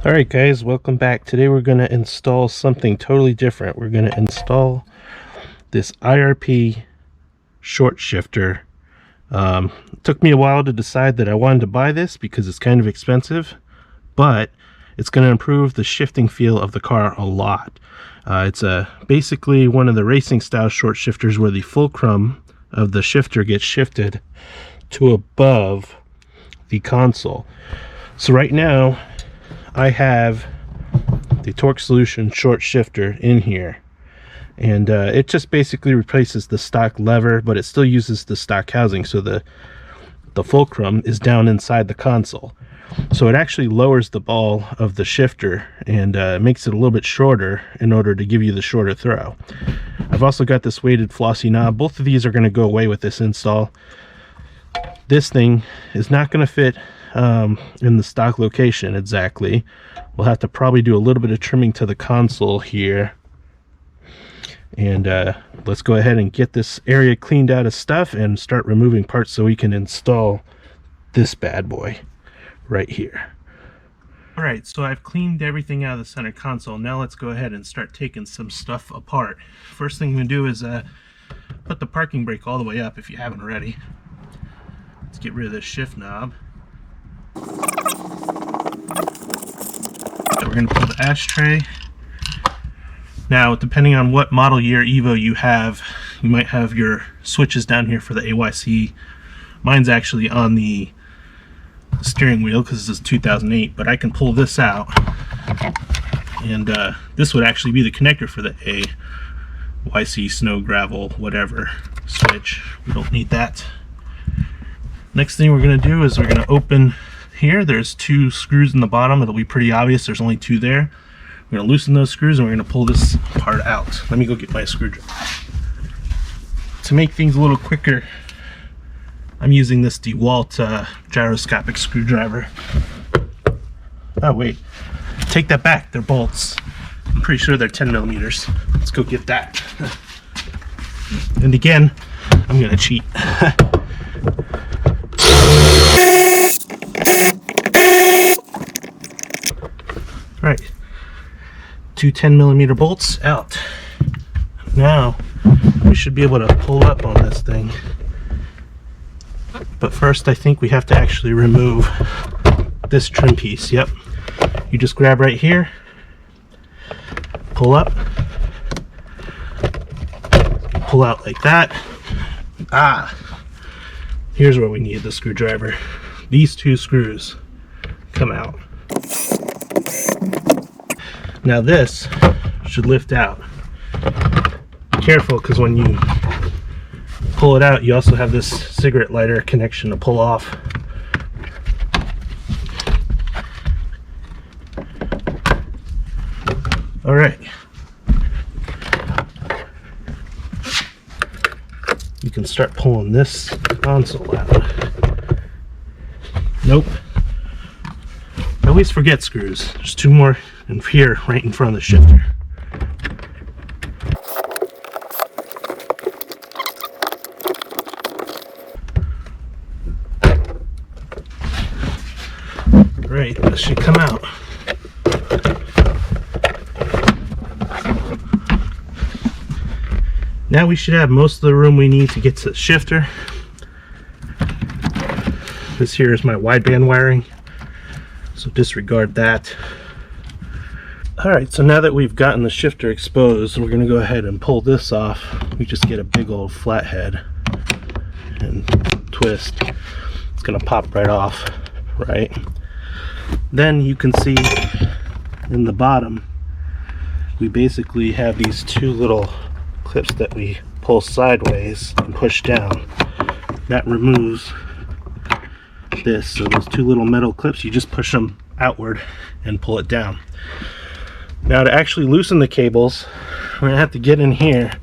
Alright guys, welcome back. Today we're going to install something totally different. We're going to install this IRP short shifter. It took me a while to decide that I wanted to buy this because it's kind of expensive, but it's going to improve the shifting feel of the car a lot. It's basically one of the racing style short shifters where the fulcrum of the shifter gets shifted to above the console. So right now I have the Torque Solution short shifter in here, and it just basically replaces the stock lever, but it still uses the stock housing, so the fulcrum is down inside the console. So it actually lowers the ball of the shifter and makes it a little bit shorter in order to give you the shorter throw. I've also got this weighted flossy knob. Both of these are going to go away with this install. This thing is not going to fit in the stock location exactly. We'll have to probably do a little bit of trimming to the console here, and let's go ahead and get this area cleaned out of stuff and start removing parts so we can install this bad boy right here. Alright, so I've cleaned everything out of the center console. Now let's go ahead and start taking some stuff apart. First thing I'm going to do is put the parking brake all the way up if you haven't already. Let's get rid of this shift knob. So we're going to pull the ashtray. Now, depending on what model year Evo you have, you might have your switches down here for the AYC. Mine's actually on the steering wheel because this is 2008, but I can pull this out, and this would actually be the connector for the AYC snow, gravel, whatever switch. We don't need that. Next thing we're going to do is we're going to open here. There's two screws in the bottom. It'll be pretty obvious there's only two there. We're going to loosen those screws and we're going to pull this part out. Let me go get my screwdriver. To make things a little quicker, I'm using this DeWalt gyroscopic screwdriver. Oh wait, take that back, they're bolts. I'm pretty sure they're 10 millimeters. Let's go get that. And again, I'm going to cheat. Right, two 10 millimeter bolts out. Now we should be able to pull up on this thing, but first I think we have to actually remove this trim piece. Yep, you just grab right here, pull up, pull out like that. Here's where we need the screwdriver. These two screws come out. Now this should lift out. Be careful, because when you pull it out, you also have this cigarette lighter connection to pull off. All right. You can start pulling this console out. Nope. I always forget screws. There's two more in here right in front of the shifter. Right, this should come out. Now we should have most of the room we need to get to the shifter. This here is my wideband wiring, so disregard that. Alright, so now that we've gotten the shifter exposed, we're going to go ahead and pull this off. We just get a big old flathead and twist. It's going to pop right off, right? Then you can see in the bottom, we basically have these two little clips that we pull sideways and push down. That removes this. So those two little metal clips, you just push them outward and pull it down. Now to actually loosen the cables, we're gonna have to get in here.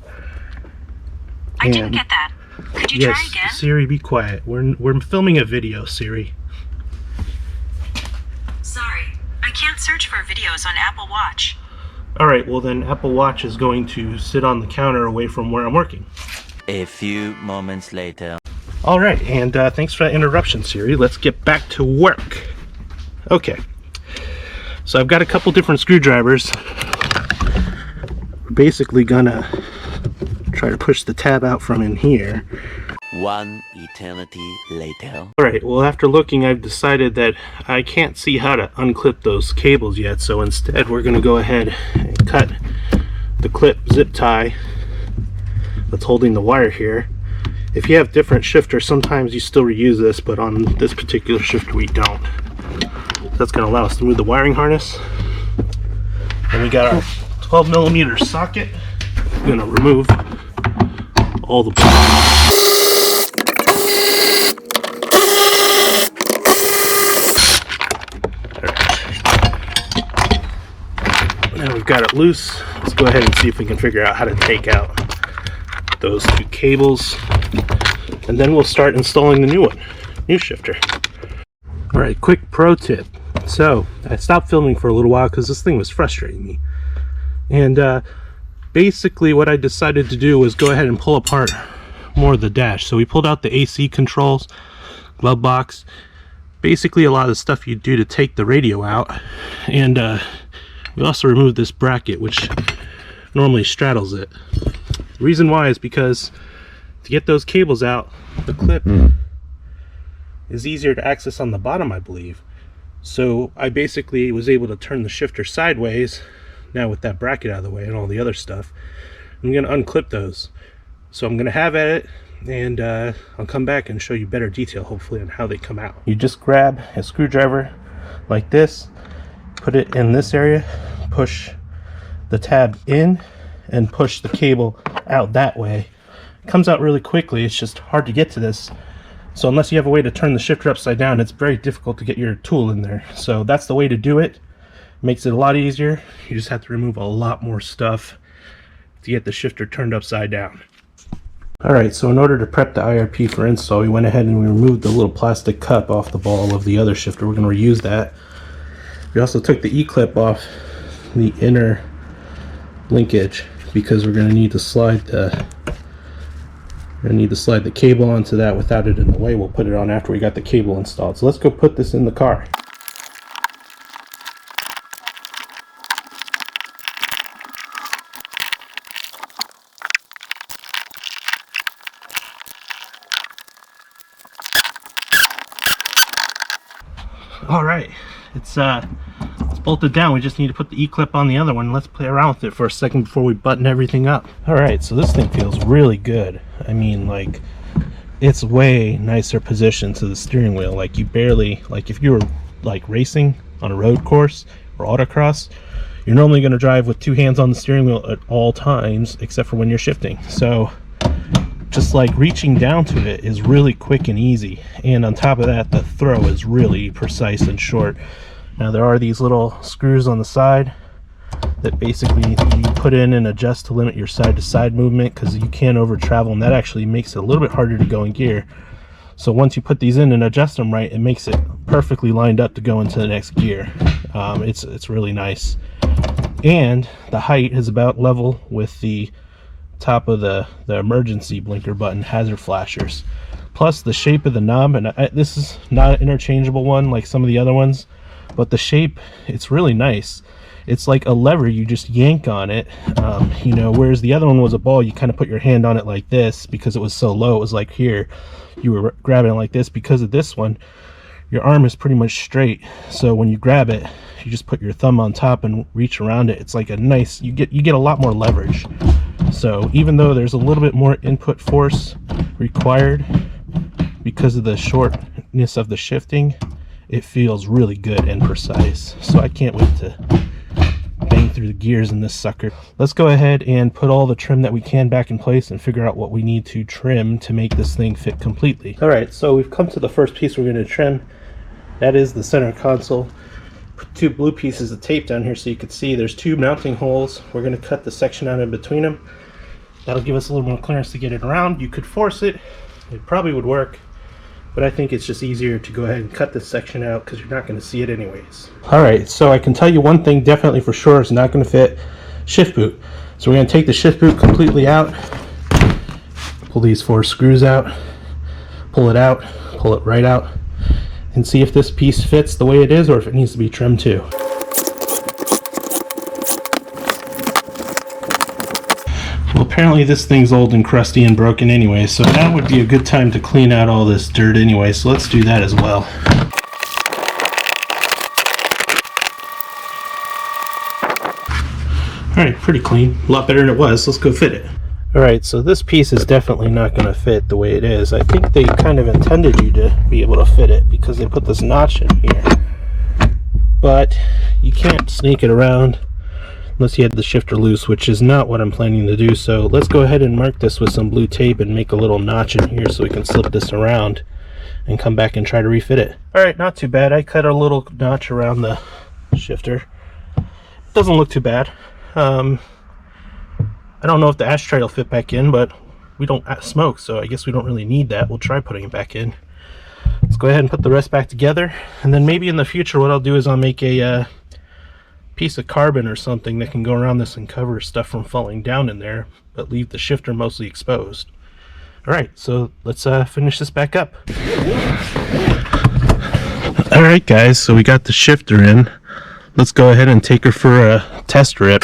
I didn't get that. Could you try again? Siri, be quiet. We're filming a video, Siri. Sorry, I can't search for videos on Apple Watch. Alright, well then Apple Watch is going to sit on the counter away from where I'm working. A few moments later. Alright, and thanks for that interruption, Siri. Let's get back to work. Okay. So I've got a couple different screwdrivers. We're basically gonna try to push the tab out from in here. One eternity later. Alright, well after looking, I've decided that I can't see how to unclip those cables yet, so instead we're gonna go ahead and cut the clip zip tie that's holding the wire here. If you have different shifters, sometimes you still reuse this, but on this particular shifter we don't. That's going to allow us to move the wiring harness. And we got our 12mm socket. I'm going to remove all the now we've got it loose. Let's go ahead and see if we can figure out how to take out those two cables, and then we'll start installing the new shifter. All right, quick pro tip. So I stopped filming for a little while because this thing was frustrating me, and basically what I decided to do was go ahead and pull apart more of the dash. So we pulled out the AC controls, glove box, basically a lot of the stuff you do to take the radio out, and we also removed this bracket which normally straddles it. The reason why is because to get those cables out, the clip is easier to access on the bottom, I believe. So I basically was able to turn the shifter sideways now with that bracket out of the way and all the other stuff. I'm going to unclip those. So I'm going to have at it, and I'll come back and show you better detail hopefully on how they come out. You just grab a screwdriver like this, put it in this area, push the tab in, and push the cable out that way. It comes out really quickly. It's just hard to get to this, so unless you have a way to turn the shifter upside down, it's very difficult to get your tool in there. So that's the way to do it. Makes it a lot easier. You just have to remove a lot more stuff to get the shifter turned upside down. Alright, so in order to prep the IRP for install, we went ahead and we removed the little plastic cup off the ball of the other shifter. We're going to reuse that. We also took the E-clip off the inner linkage because we're going to need to slide the cable onto that without it in the way. We'll put it on after we got the cable installed. So let's go put this in the car. All right, it's bolted down. We just need to put the E-clip on the other one. Let's play around with it for a second before we button everything up. All right, so this thing feels really good. I mean, like, it's way nicer positioned to the steering wheel. Like, you barely, like, if you were like racing on a road course or autocross, you're normally going to drive with two hands on the steering wheel at all times except for when you're shifting. So just like reaching down to it is really quick and easy, and on top of that, the throw is really precise and short. Now there are these little screws on the side that basically you put in and adjust to limit your side-to-side movement, because you can over travel, and that actually makes it a little bit harder to go in gear. So once you put these in and adjust them right, it makes it perfectly lined up to go into the next gear. It's really nice, and the height is about level with the top of the emergency blinker button hazard flashers. Plus the shape of the knob, and this is not an interchangeable one like some of the other ones, but the shape, it's really nice. It's like a lever, you just yank on it, you know, whereas the other one was a ball, you kind of put your hand on it like this because it was so low. It was like here, you were grabbing it like this. Because of this one, your arm is pretty much straight, so when you grab it, you just put your thumb on top and reach around it. It's like a nice, you get a lot more leverage. So even though there's a little bit more input force required because of the shortness of the shifting, it feels really good and precise. So I can't wait to bang through the gears in this sucker. Let's go ahead and put all the trim that we can back in place and figure out what we need to trim to make this thing fit completely. Alright, so we've come to the first piece we're going to trim. That is the center console. Put two blue pieces of tape down here so you can see there's two mounting holes. We're going to cut the section out in between them. That'll give us a little more clearance to get it around. You could force it. It probably would work, but I think it's just easier to go ahead and cut this section out because you're not going to see it anyways. Alright, so I can tell you one thing definitely for sure is not going to fit: shift boot. So we're going to take the shift boot completely out, pull these four screws out, pull it out, pull it right out, and see if this piece fits the way it is or if it needs to be trimmed too. Well, apparently this thing's old and crusty and broken anyway, so now would be a good time to clean out all this dirt anyway, so let's do that as well. Alright, pretty clean. A lot better than it was. Let's go fit it. Alright, so this piece is definitely not going to fit the way it is. I think they kind of intended you to be able to fit it because they put this notch in here. But you can't sneak it around unless you had the shifter loose, which is not what I'm planning to do. So let's go ahead and mark this with some blue tape and make a little notch in here so we can slip this around and come back and try to refit it. Alright, not too bad. I cut a little notch around the shifter. It doesn't look too bad. I don't know if the ashtray will fit back in, but we don't smoke, so I guess we don't really need that. We'll try putting it back in. Let's go ahead and put the rest back together, and then maybe in the future what I'll do is I'll make a piece of carbon or something that can go around this and cover stuff from falling down in there, but leave the shifter mostly exposed. Alright, so let's finish this back up. Alright guys, so we got the shifter in. Let's go ahead and take her for a test rip.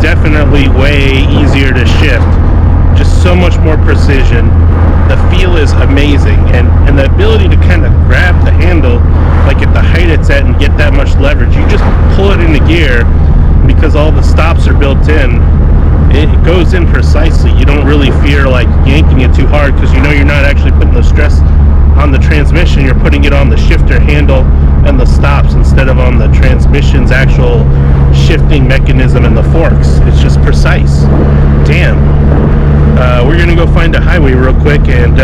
Definitely way easier to shift, just so much more precision. The feel is amazing, and the ability to kind of grab the handle like at the height it's at and get that much leverage. You just pull it into gear because all the stops are built in. It goes in precisely. You don't really fear like yanking it too hard because you know you're not actually putting the stress on the transmission. You're putting it on the shifter handle and the stops instead of on the transmission's actual shifting mechanism and the forks. It's just precise. Damn. We're gonna go find a highway real quick and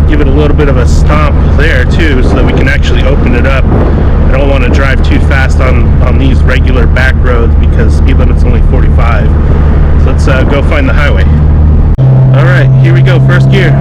give it a little bit of a stomp there too, so that we can actually open it up. I don't want to drive too fast on these regular back roads because speed limit's only 45. So let's go find the highway. All right, here we go. First gear.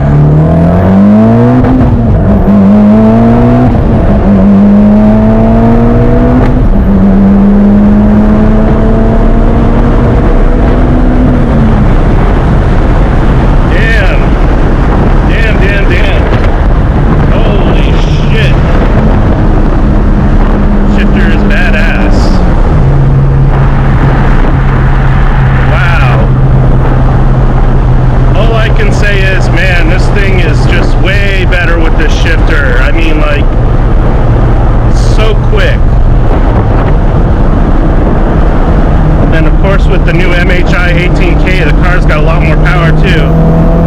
With the new MHI 18K, the car's got a lot more power too.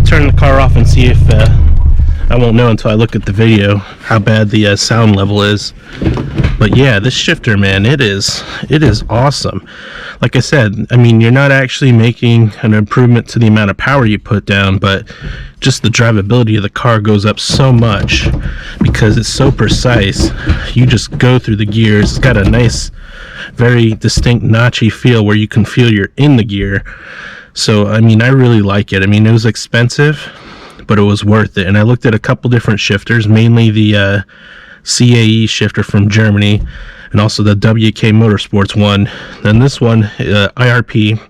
Turn the car off and see if I won't know until I look at the video how bad the sound level is. But yeah, this shifter, man, it is awesome. Like I said, I mean, you're not actually making an improvement to the amount of power you put down, but just the drivability of the car goes up so much because it's so precise. You just go through the gears. It's got a nice, very distinct notchy feel where you can feel you're in the gear. So, I mean, I really like it. I mean, it was expensive, but it was worth it. And I looked at a couple different shifters, mainly the CAE shifter from Germany and also the WK Motorsports one. And this one, IRP,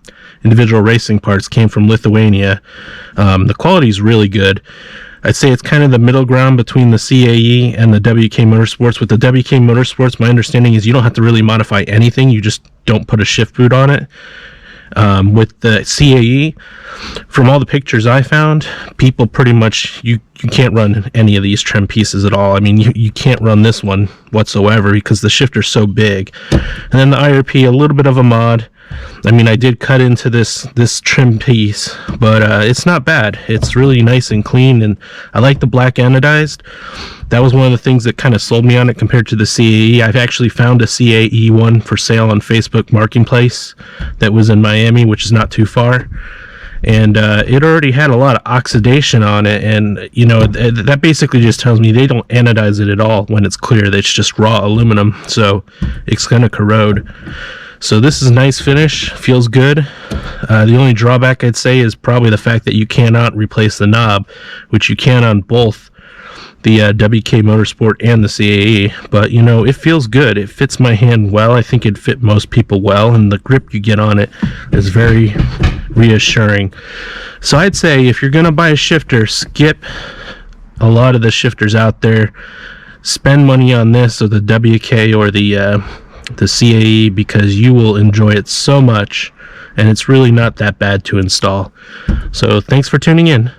individual racing parts, came from Lithuania. The quality is really good. I'd say it's kind of the middle ground between the CAE and the WK Motorsports. With the WK Motorsports, my understanding is you don't have to really modify anything. You just don't put a shift boot on it. With the CAE, from all the pictures I found, people pretty much, you can't run any of these trim pieces at all. I mean, you can't run this one whatsoever because the shifter's so big. And then the IRP, a little bit of a mod. I mean, I did cut into this trim piece, but it's not bad. It's really nice and clean, and I like the black anodized. That was one of the things that kind of sold me on it compared to the CAE. I've actually found a CAE one for sale on Facebook Marketplace that was in Miami, which is not too far. And it already had a lot of oxidation on it, and you know, that basically just tells me they don't anodize it at all when it's clear. It's just raw aluminum, so it's going to corrode. So this is a nice finish, feels good. The only drawback I'd say is probably the fact that you cannot replace the knob, which you can on both the WK Motorsport and the CAE. But you know, it feels good. It fits my hand well. I think it'd fit most people well, and the grip you get on it is very reassuring. So I'd say if you're gonna buy a shifter, skip a lot of the shifters out there. Spend money on this or the WK or the CAE, because you will enjoy it so much, and it's really not that bad to install. So thanks for tuning in.